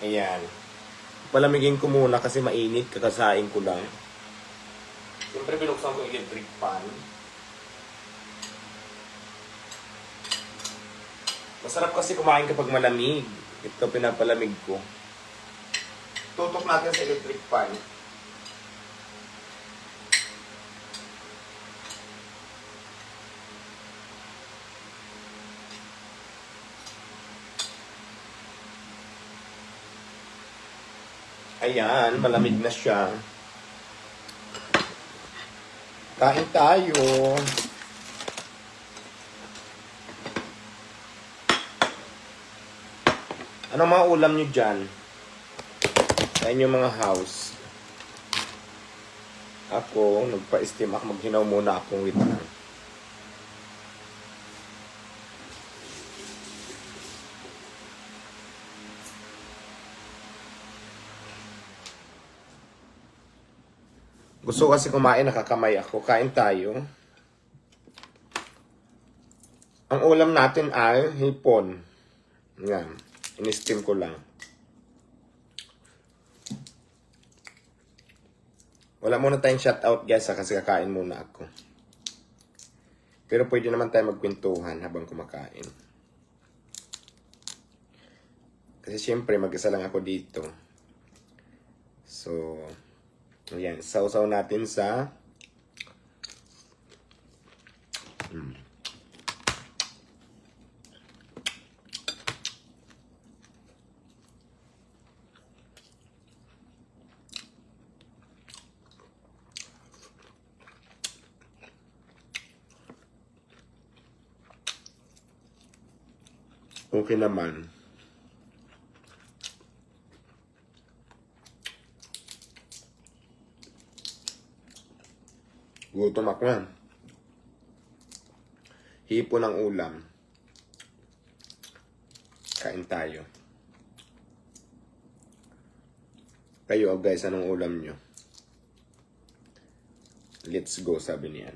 Ayan. Palamigin ko muna kasi mainit. Kakasain ko lang. Siyempre binuksan ko yung electric pan. Masarap kasi kumain kapag malamig. Ito pinapalamig ko. Tutok natin sa electric pan. Ayan, malamig na siya. Kain tayo. Anong mga ulam nyo dyan? Sa inyong mga house. Ako, nagpa-steam ako. Maghinaw muna akong wait lang. Gusto kasi kumain, nakakamay ako. Kain tayo. Ang ulam natin ay hipon. Yan. In-steam ko lang. Wala muna tayong shoutout guys kasi kakain muna ako. Pero pwede naman tayo magkwentuhan habang kumakain. Kasi syempre mag-isa lang ako dito. So, ayan. Sausaw natin sa okay naman. Gutom ako yan. Hipo ng ulam. Kain tayo. Kayo guys, anong ulam nyo? Let's go, sabi niya.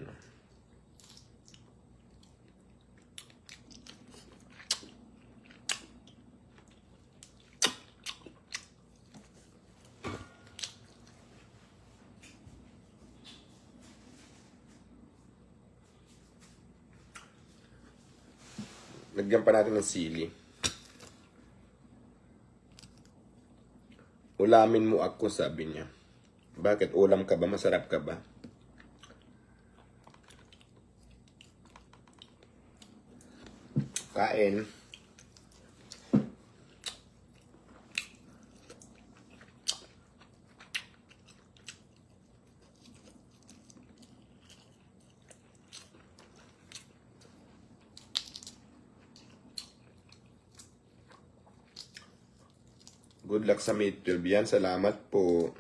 Lagyan pa natin ng sili. Ulamin mo ako, sabi niya. Bakit? Ulam ka ba? Masarap ka ba? Kain. Good luck sa May 12 yan. Salamat po.